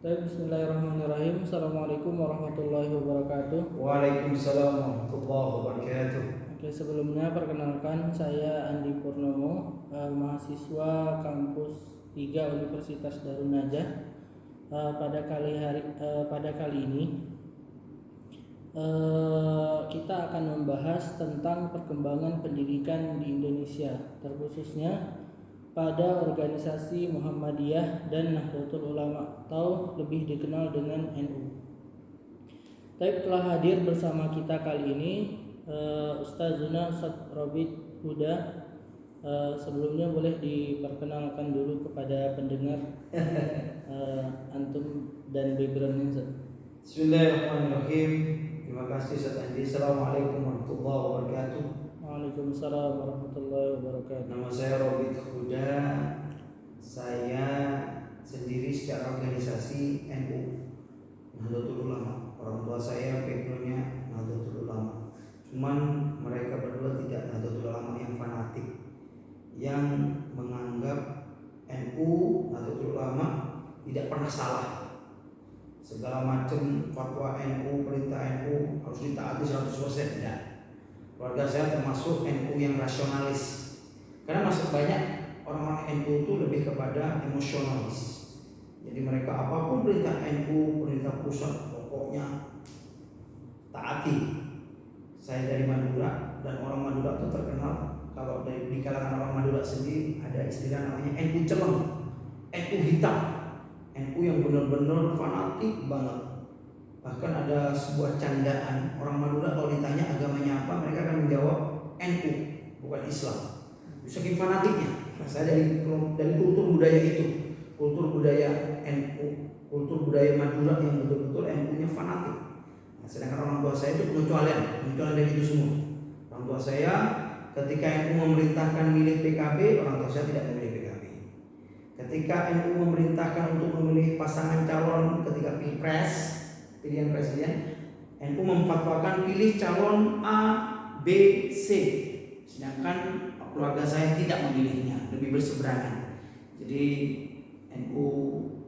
Bismillahirrahmanirrahim. Assalamualaikum warahmatullahi wabarakatuh. Waalaikumsalam warahmatullahi wabarakatuh. Oke, sebelumnya perkenalkan saya Andi Purnomo, mahasiswa kampus 3 Universitas Darun Najah. Pada kali ini kita akan membahas tentang perkembangan pendidikan di Indonesia, terkhususnya pada organisasi Muhammadiyah dan Nahdlatul Ulama atau lebih dikenal dengan NU. Telah hadir bersama kita kali ini Ustazuna Ustaz Robit Huda. Sebelumnya boleh diperkenalkan dulu kepada pendengar antum dan backgroundnya Ustaz. Bismillahirrahmanirrahim. Terima kasih Ustaz Andi. Assalamualaikum warahmatullahi wabarakatuh. Waalaikumsalam warahmatullahi wabarakatuh. Nama saya Robit Huda. Saya sendiri secara organisasi NU Nahdlatul Ulama. Orang tua saya backgroundnya Nahdlatul Ulama. Cuman mereka berdua tidak Nahdlatul Ulama yang fanatik, yang menganggap NU Nahdlatul Ulama tidak pernah salah. Segala macam fatwa NU, perintah NU harus ditaati 100%. Ya. Keluarga saya termasuk NU yang rasionalis. Karena masuk banyak orang-orang NU itu lebih kepada emosionalis. Jadi mereka apapun perintah NU, perintah pusat, pokoknya taati. Saya dari Madura, dan orang Madura itu terkenal, kalau di kalangan orang Madura sendiri ada istilah namanya NU celeng, NU hitam, NU yang benar-benar fanatik banget. Bahkan ada sebuah candaan, orang Madura kalau ditanya agamanya apa, mereka akan menjawab NU, bukan Islam. Saking fanatiknya. Saya dari kultur budaya itu, kultur budaya NU, kultur budaya Madura yang betul-betul NU-nya fanatik. Nah, sedangkan orang tua saya itu pengecualian dari itu semua. Orang tua saya ketika NU memerintahkan milih PKB, orang tua saya tidak memilih PKB. Ketika NU memerintahkan untuk memilih pasangan calon ketika pilpres, pilihan presiden, NU memfatwakan pilih calon A, B, C. Sedangkan keluarga saya tidak memilihnya, lebih berseberangan. Jadi NU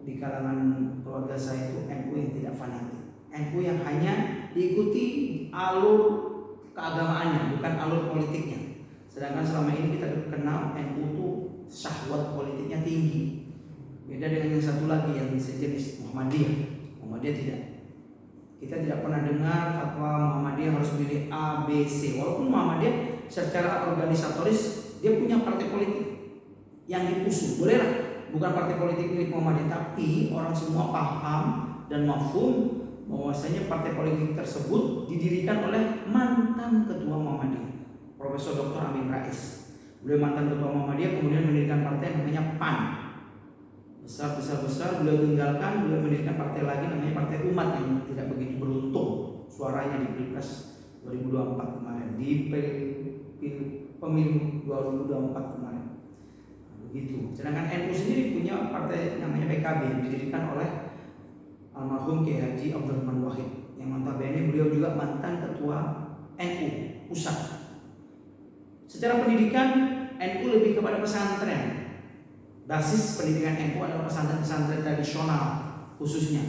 di kalangan keluarga saya itu NU yang tidak fanatik, NU yang hanya diikuti alur keagamaannya, bukan alur politiknya. Sedangkan selama ini kita kenal NU itu syahwat politiknya tinggi. Beda dengan yang satu lagi yang sejenis Muhammadiyah. Muhammadiyah tidak. Kita tidak pernah dengar fatwa Muhammadiyah harus pilih A, B, C. Walaupun Muhammadiyah secara organisatoris dia punya partai politik yang diusung, bolehlah, bukan partai politik milik Muhammadiyah, tapi orang semua paham dan mafhum bahwasanya partai politik tersebut didirikan oleh mantan ketua Muhammadiyah, Profesor Dr. Amin Rais. Beliau mantan ketua Muhammadiyah, kemudian mendirikan partai namanya PAN. Besar beliau tinggalkan, beliau mendirikan partai lagi namanya Partai Umat yang tidak begitu beruntung suaranya di Pilpres 2024 kemarin, di pemilu 2024 kemarin. Begitu. Sedangkan NU sendiri punya partai namanya PKB yang didirikan oleh almarhum Kiai Haji Abdurrahman Wahid, yang notabene beliau juga mantan ketua NU pusat. Secara pendidikan NU lebih kepada pesantren. Basis pendidikan NU adalah pesantren-pesantren tradisional khususnya.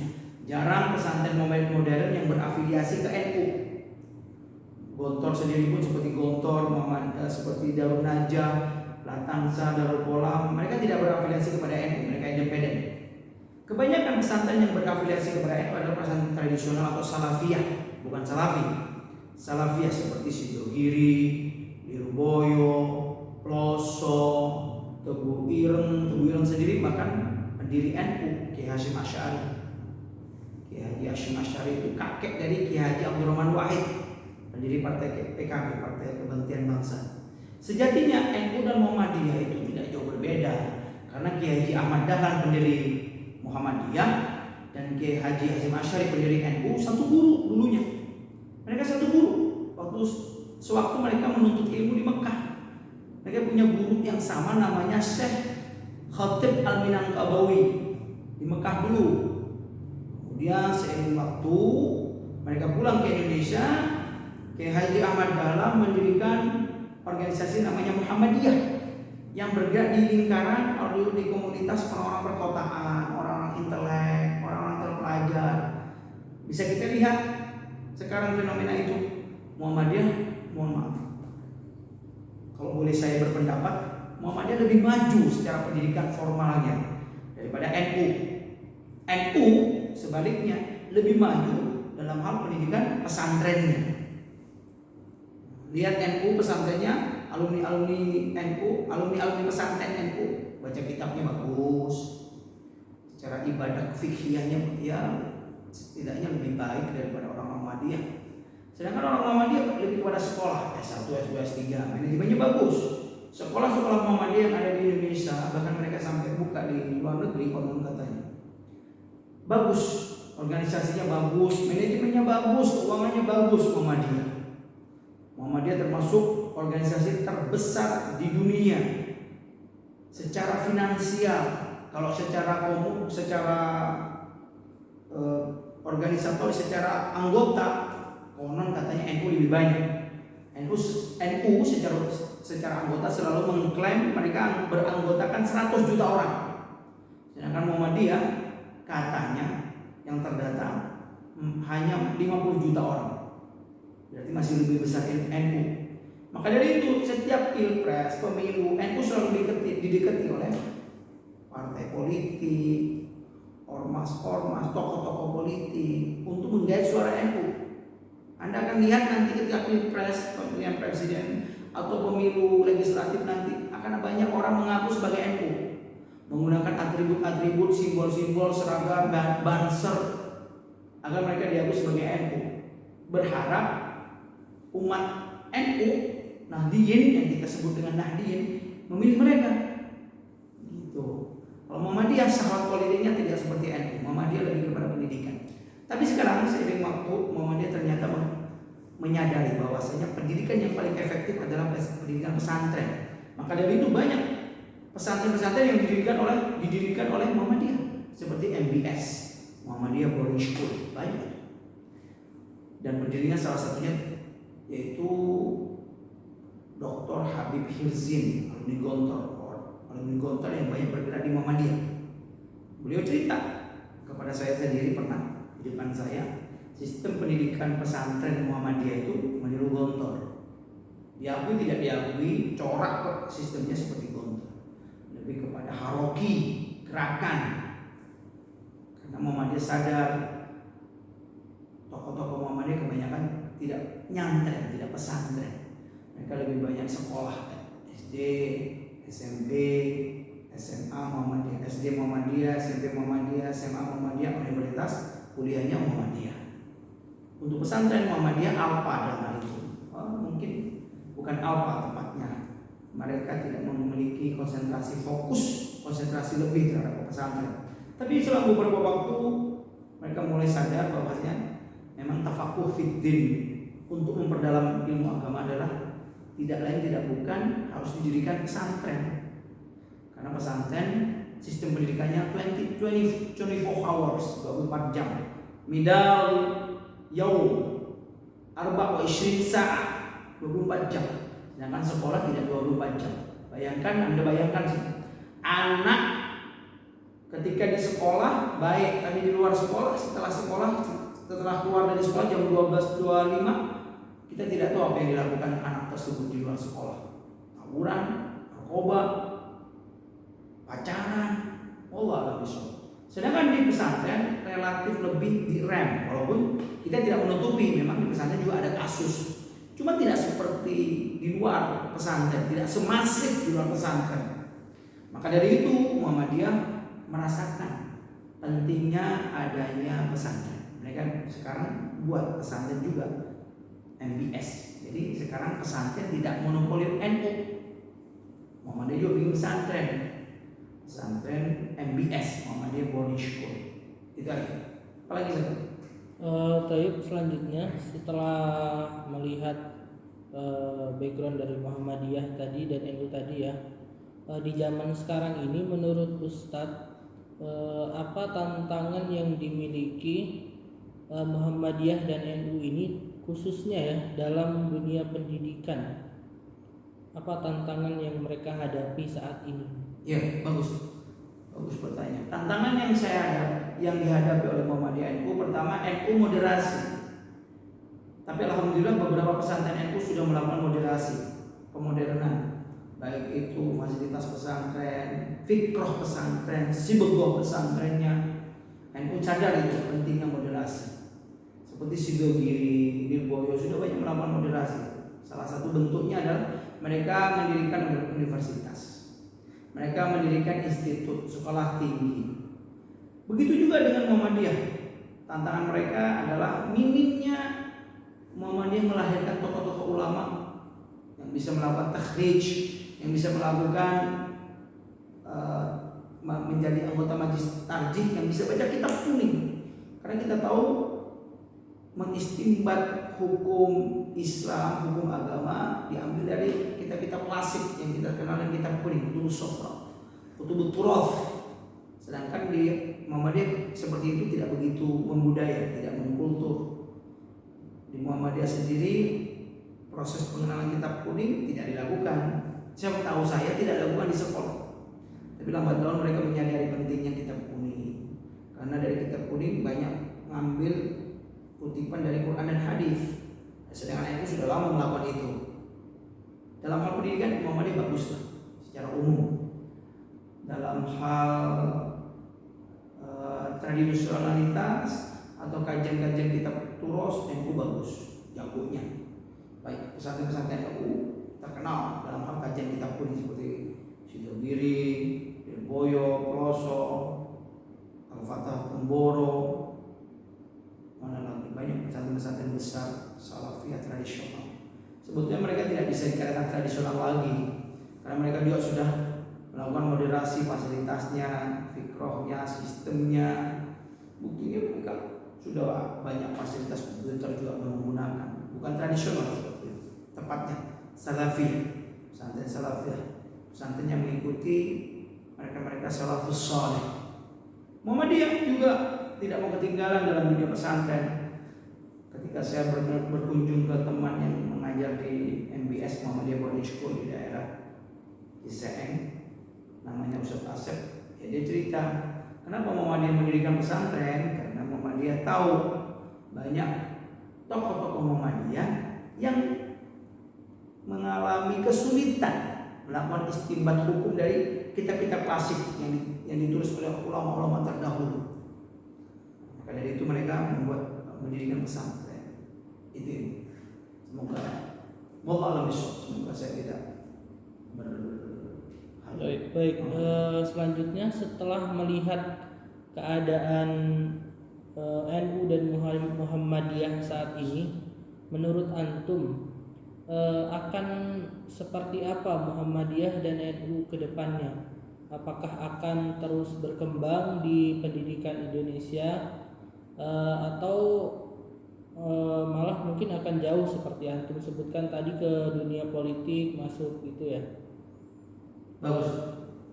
Jarang pesantren modern yang berafiliasi ke NU. Gontor sendiri pun seperti Gontor, seperti Darun Najah, Latansa, Darul Qolam, mereka tidak berafiliasi kepada NU, mereka independen. Kebanyakan pesantren yang berafiliasi kepada NU adalah pesantren tradisional atau salafiyah, bukan salafi. Salafiyah seperti Sidogiri, Lirboyo, Ploso, Tebu Ireng sendiri bahkan pendiri NU, Kiai Hasyim Asy'ari. Kiai Haji Hasyim Asy'ari itu kakek dari Kiai Haji Abdurrahman Wahid, pendiri partai PKB, Partai Kebangkitan Bangsa. Sejatinya NU dan Muhammadiyah itu tidak jauh berbeda, karena Kiai Haji Ahmad Dahlan pendiri Muhammadiyah dan Kiai Haji Hasyim Asy'ari pendiri NU satu guru dulunya. Mereka satu guru waktu sewaktu mereka menuntut ilmu di Mekah. Mereka punya guru yang sama namanya Syekh Khatib Al-Minangkabawi di Mekah dulu. Kemudian seiring waktu mereka pulang ke Indonesia, Kiai Haji Ahmad Dahlan mendirikan organisasi namanya Muhammadiyah yang bergerak di lingkaran atau di komunitas orang-orang perkotaan, orang-orang intelek, orang-orang Bisa kita lihat sekarang fenomena itu. Muhammadiyah, mohon maaf, kalau boleh saya berpendapat, Muhammadiyah lebih maju secara pendidikan formalnya daripada NU. NU sebaliknya lebih maju dalam hal pendidikan pesantrennya. Lihat NU pesantrennya, alumni-alumni NU, alumni-alumni pesantren NU, baca kitabnya bagus, secara ibadah fikhiyahnya ya setidaknya lebih baik daripada orang Muhammadiyah. Sedangkan orang Muhammadiyah lebih pada sekolah S1, S2, S3, manajemennya bagus. Sekolah-sekolah Muhammadiyah yang ada di Indonesia, bahkan mereka sampai buka di luar negeri konon katanya, bagus, organisasinya bagus, manajemennya bagus, keuangannya bagus. Muhammadiyah termasuk organisasi terbesar di dunia secara finansial. Kalau secara organisator, secara anggota, konon katanya NU lebih banyak. NU secara anggota selalu mengklaim mereka beranggotakan 100 juta orang. Sedangkan Muhammadiyah katanya yang terdata hanya 50 juta orang. Berarti masih lebih besar NU. Maka dari itu setiap pilpres, pemilu, NU selalu didekati oleh partai politik, ormas-ormas, tokoh-tokoh politik untuk menggait suara NU. Anda akan lihat nanti ketika pilpres, pemilihan presiden atau pemilu legislatif nanti akan banyak orang mengaku sebagai NU, menggunakan atribut-atribut, simbol-simbol, seragam, banser agar mereka diaku sebagai NU. Berharap umat NU, Nahdiyin yang kita sebut dengan Nahdiyin, memilih mereka. Gitu. Kalau Muhammadiyah sahabat politiknya tidak seperti NU. Muhammadiyah lebih kepada pendidikan. Tapi sekarang seiring waktu Muhammadiyah ternyata menyadari bahwasanya pendidikan yang paling efektif adalah pendidikan pesantren. Maka dari itu banyak pesantren-pesantren yang didirikan oleh Muhammadiyah seperti MBS, Muhammadiyah Boarding School, banyak. Dan pendirinya salah satunya yaitu Dr. Habib Hirzin, alumni Gontor yang banyak bergerak di Muhammadiyah. Beliau cerita kepada saya sendiri pernah di depan saya, sistem pendidikan pesantren Muhammadiyah itu meniru Gontor. Diakui tidak diakui, corak sistemnya seperti Gontor. Lebih kepada haroki, gerakan. Karena Muhammadiyah sadar tokoh-tokoh Muhammadiyah kebanyakan tidak nyantren, tidak pesantren. Mereka lebih banyak sekolah SD, SMP, SMA Muhammadiyah, SD Muhammadiyah, SMP Muhammadiyah, SMA Muhammadiyah, universitas kuliahnya Muhammadiyah. Untuk pesantren Muhammadiyah alfa dalam hal itu. Mungkin bukan alfa tepatnya. Mereka tidak memiliki konsentrasi lebih terhadap pesantren. Tapi setelah beberapa waktu mereka mulai sadar bahwasanya memang tafakuh fiddin untuk memperdalam ilmu agama adalah tidak lain tidak bukan harus didirikan pesantren. Karena pesantren sistem pendidikannya 24 hours, 24 jam. Midal yaum 24 saat, 24 jam. Sedangkan sekolah tidak 24 jam. Anda bayangkan anak ketika di sekolah baik, tapi di luar sekolah, setelah keluar dari sekolah jam 12.25, kita tidak tahu apa yang dilakukan anak tersebut di luar sekolah. Tawuran, narkoba, pacaran, Allah alam bisawab. Sedangkan di pesantren relatif lebih direm, walaupun kita tidak menutupi memang di pesantren juga ada kasus. Cuma tidak seperti di luar pesantren, tidak semasif di luar pesantren. Maka dari itu Muhammadiyah merasakan pentingnya adanya pesantren. Mereka sekarang buat pesantren juga, MBS. Jadi sekarang pesantren tidak monopoli NU. Muhammadiyah juga bikin pesantren MBS, Muhammadiyah Boarding School. Itu aja. Apalagi satu? Tayyib, selanjutnya setelah melihat background dari Muhammadiyah tadi dan NU tadi ya, di zaman sekarang ini menurut Ustadz apa tantangan yang dimiliki Muhammadiyah dan NU ini khususnya ya dalam dunia pendidikan? Apa tantangan yang mereka hadapi saat ini? Ya, bagus. Bagus pertanyaan. Tantangan yang dihadapi oleh Muhammadiyah NU, pertama NU moderasi. Tapi alhamdulillah beberapa pesantren NU sudah melakukan moderasi, kemodernan, baik itu fasilitas pesantren, fikroh pesantren, sibegoh pesantrennya. NU sadar itu pentingnya moderasi. Seperti Sidogiri, Lirboyo sudah banyak melakukan moderasi. Salah satu bentuknya adalah mereka mendirikan universitas. Mereka mendirikan institut, sekolah tinggi. Begitu juga dengan Muhammadiyah. Tantangan mereka adalah minimnya Muhammadiyah melahirkan tokoh-tokoh ulama yang bisa melakukan takhrij, yang bisa melakukan menjadi anggota majelis tarjih, yang bisa baca kitab kuning. Karena kita tahu mengistimbat hukum Islam, hukum agama diambil dari kitab-kitab klasik yang kita kenal dengan kitab kuning, Kutubus Sofra, Kutubut Turath. Sedangkan di Muhammadiyah seperti itu tidak begitu membudaya, tidak mengkultur. Di Muhammadiyah sendiri proses pengenalan kitab kuning tidak dilakukan. Siapa tahu saya tidak dilakukan di sekolah. Tapi lambat laun mereka menyadari pentingnya kitab kuning. Karena dari kitab kuning banyak mengambil kutipan dari Quran dan hadis. Sedangkan itu sudah lama melakukan itu. Dalam hal pendidikan Muhammadiyah bagus lah secara umum. Dalam hal tradisionalitas atau kajian-kajian kitab turos NU bagus, jagonya. Baik pesantren-pesantren NU terkenal dalam hal kajian kitab kuning seperti Sidogiri, Lirboyo, Ploso, Al-Fatah Temboro, mana lagi banyak pesantren-pesantren besar salafiyah tradisional. Sebetulnya mereka tidak bisa dikatakan tradisional lagi karena mereka juga sudah melakukan moderasi fasilitasnya, fikrohnya, sistemnya. Buktinya mereka sudah banyak fasilitas komputer juga menggunakan. Bukan tradisional seperti itu. Tepatnya salafiyah, pesantren salafiyah, pesantren yang mengikuti mereka salafus saleh. Muhammadiyah juga tidak mau ketinggalan dalam dunia pesantren. Ketika saya berkunjung ke teman yang mengajar di MBS Muhammadiyah Boarding School di daerah Ciseeng, namanya Ustaz Asep, ya dia cerita kenapa Muhammadiyah mendirikan pesantren. Karena Muhammadiyah tahu banyak tokoh-tokoh Muhammadiyah yang mengalami kesulitan melakukan istinbat hukum dari kitab-kitab klasik yang ditulis oleh ulama-ulama terdahulu. Maka dari itu mereka mendirikan pesantren. Itu semoga Allah semoga saya tidak Baik. Selanjutnya setelah melihat keadaan NU dan Muhammadiyah saat ini, menurut antum akan seperti apa Muhammadiyah dan NU ke depannya? Apakah akan terus berkembang di pendidikan Indonesia atau malah mungkin akan jauh seperti antum sebutkan tadi ke dunia politik masuk gitu ya? Bagus.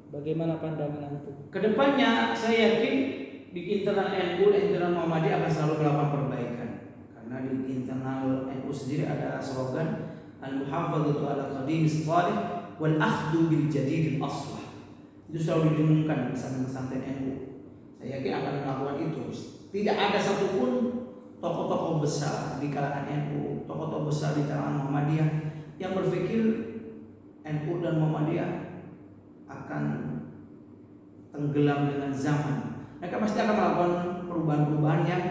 Bagaimana pandangan antum? Kedepannya saya yakin di internal NU dan internal Muhammadiyah akan selalu melakukan perbaikan. Karena di internal NU sendiri ada slogan al-muhafadzatu ala qadimis salih wal akhdhu bil jadidil aslah. Itu selalu didengungkan di pesantren NU. Saya yakin akan melakukan itu. Tidak ada satupun tokoh-tokoh besar di kalangan NU, tokoh-tokoh besar di kalangan Muhammadiyah yang berpikir NU dan Muhammadiyah akan tenggelam dengan zaman. Mereka pasti akan melakukan perubahan-perubahan yang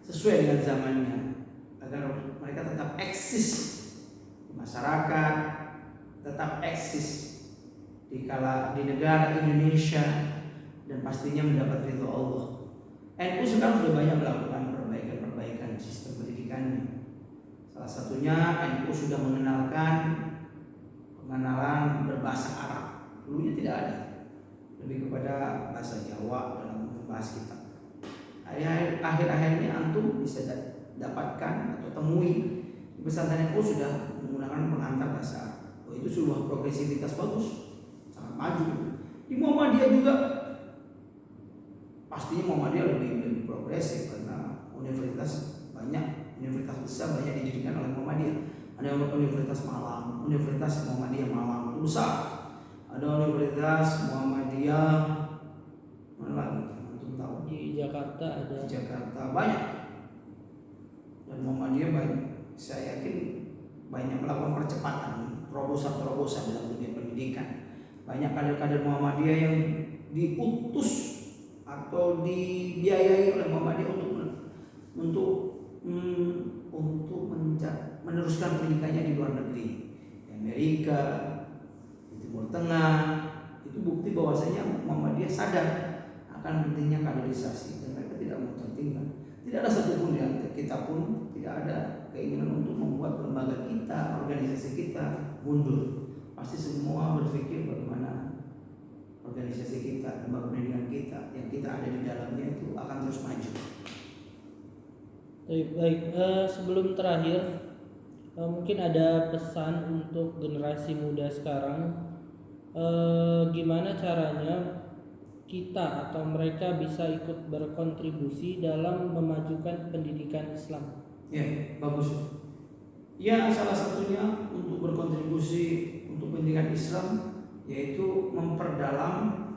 sesuai dengan zamannya agar mereka tetap eksis di masyarakat, tetap eksis di negara Indonesia, dan pastinya mendapat ridho Allah. NU sekarang sudah banyak melakukan perbaikan sistem pendidikannya. Salah satunya NU sudah pengenalan berbahasa Arab. Dulunya tidak ada, lebih kepada bahasa Jawa dalam membahas kitab. Akhir-akhir ini antum bisa dapatkan atau temui di pesantren NU sudah menggunakan pengantar bahasa Arab. Itu sebuah progresivitas bagus, sangat maju. Di Muhammadiyah juga pastinya Muhammadiyah lebih progresif karena universitas besar banyak didirikan oleh Muhammadiyah. Ada Universitas Malang, Universitas Muhammadiyah Malang itu besar. Ada Universitas Muhammadiyah Jakarta ada. Di Jakarta banyak. Dan Muhammadiyah banyak, saya yakin banyak melakukan percepatan, terobosan-terobosan dalam dunia pendidikan. Banyak kader-kader Muhammadiyah yang diutus atau dibiayai oleh Muhammadiyah untuk meneruskan pendidikannya di luar negeri, di Amerika, di Timur Tengah. Itu bukti bahwasanya Muhammadiyah sadar akan pentingnya kaderisasi dan mereka tidak mau tertinggal. Tidak ada satupun di antara kita pun tidak ada keinginan untuk membuat lembaga kita, organisasi kita mundur. Pasti semua berpikir bagaimana organisasi kita, lembaga pendidikan kita yang kita ada di dalamnya itu akan terus maju. Baik, sebelum terakhir mungkin ada pesan untuk generasi muda sekarang. Gimana caranya kita atau mereka bisa ikut berkontribusi dalam memajukan pendidikan Islam? Ya, bagus. Ya, salah satunya untuk berkontribusi untuk pendidikan Islam yaitu memperdalam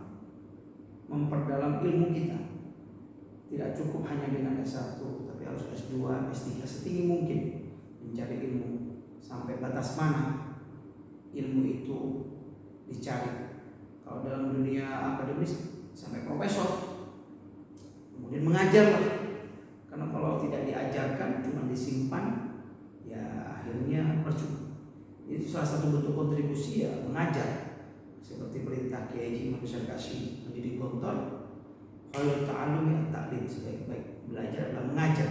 ilmu kita. Tidak cukup hanya dengan S1, tapi harus S2, S3, setinggi mungkin mencari ilmu. Sampai batas mana ilmu itu dicari. Kalau dalam dunia akademis sampai profesor, kemudian mengajar. Karena kalau tidak diajarkan, cuma disimpan, ya akhirnya percuma. Itu salah satu bentuk kontribusi ya mengajar. Seperti perintah Kiai Haji Imam Besar Qasyim, mendidik gontor, kalau ta'allumi at-ta'lim, sebaik-baik belajar adalah mengajar.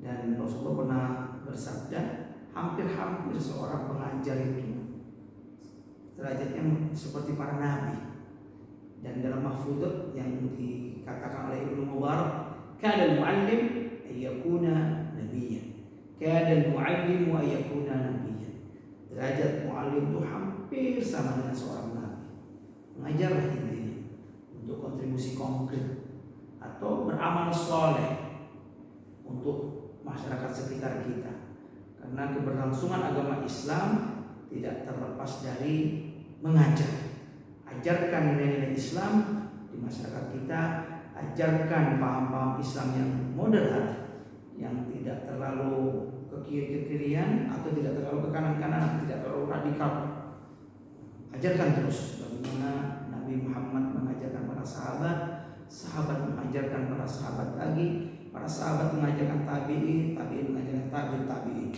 Dan Rasulullah pernah bersabda, hampir-hampir seorang pengajar itu derajatnya seperti para nabi. Dan dalam mahfudzat yang dikatakan oleh Ibnu Mubarak, kana al-muallim ayyakuna nabiyyan, kana al-muallim ayyakuna nabiyyan. Derajat muallim itu hampir sama dengan seorang nabi. Mengajarlah intinya untuk kontribusi konkret atau beramal soleh untuk masyarakat sekitar kita. Karena keberlangsungan agama Islam tidak terlepas dari mengajar. Ajarkan nilai-nilai Islam di masyarakat kita, ajarkan paham-paham Islam yang moderat, yang tidak terlalu ke kiri-kirian atau tidak terlalu ke kanan-kanan, tidak terlalu radikal. Ajarkan terus bagaimana Nabi Muhammad mengajarkan para sahabat, sahabat mengajarkan para sahabat lagi, para sahabat mengajarkan tabi'in, tabi'in mengajarkan tabi'in, tabi'in.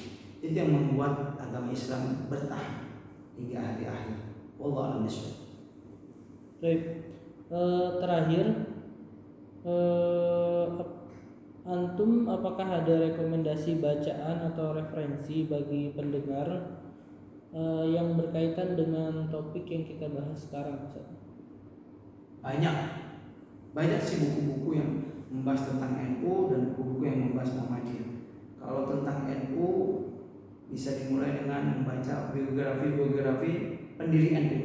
Itu yang membuat agama Islam bertahan hingga hari akhir. Wallahu a'lam bishawab. Baik, terakhir, antum apakah ada rekomendasi bacaan atau referensi bagi pendengar yang berkaitan dengan topik yang kita bahas sekarang, Ustaz? Banyak sih buku-buku yang membahas tentang NU dan buku-buku yang membahas Muhammadiyah. Kalau tentang NU bisa dimulai dengan membaca biografi pendiri NU,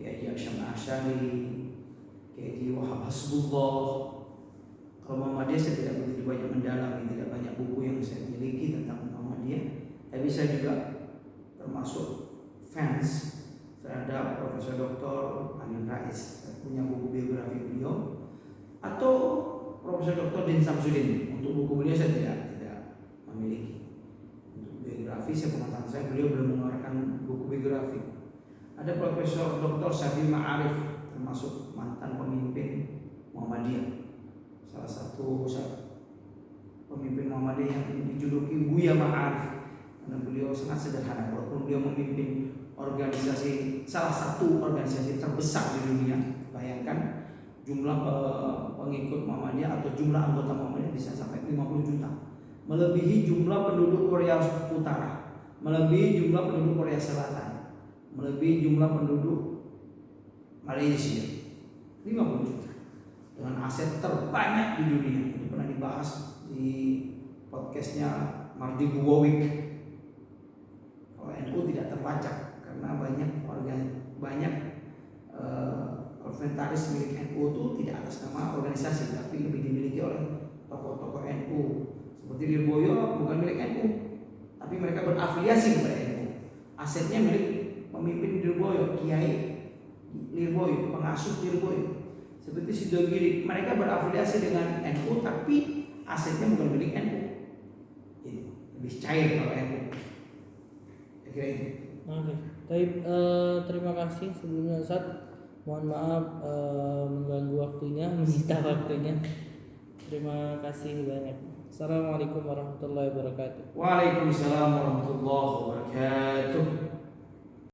Kiai Hasyim Asy'ari, Kiai Wahab Hasbullah. Kalau Muhammadiyah saya tidak begitu banyak mendalami, tidak banyak buku yang saya miliki tentang Muhammadiyah. Tapi saya juga termasuk fans terhadap Profesor Dr. Amin Rais. Saya punya buku biografi beliau. Atau Profesor Dr. Din Samsudin. Untuk buku beliau saya tidak memiliki. Untuk biografi saya pengetahuan saya beliau belum mengeluarkan buku biografi. Ada Profesor Dr. Syafi'i Ma'arif, termasuk mantan pemimpin Muhammadiyah, salah satu pemimpin Muhammadiyah yang dijuluki Buya Ma'arif karena beliau sangat sederhana. Walaupun beliau memimpin organisasi, salah satu organisasi terbesar di dunia. Bayangkan jumlah pengikut Muhammadiyah atau jumlah anggota Muhammadiyah bisa sampai 50 juta, melebihi jumlah penduduk Korea Utara, melebihi jumlah penduduk Korea Selatan, melebihi jumlah penduduk Malaysia, 50 juta, dengan aset terbanyak di dunia. Ini pernah dibahas di podcastnya Mardi Guwowik. Kalau NU tidak terpacak karena banyak inventaris milik NU itu tidak atas nama organisasi, tapi lebih dimiliki oleh tokoh-tokoh NU. Seperti Lirboyo bukan milik NU, tapi mereka berafiliasi kepada NU. Asetnya milik pemimpin Lirboyo, Kiai Lirboyo, pengasuh Lirboyo. Seperti Sidogiri, mereka berafiliasi dengan NU tapi asetnya bukan milik NU. Itu lebih cair kalau NU. Kira itu. Oke. Terima kasih sebelumnya Ustaz. Mohon maaf mengganggu waktunya, menyita waktunya. Terima kasih banyak. Assalamualaikum warahmatullahi wabarakatuh. Waalaikumsalam warahmatullahi wabarakatuh.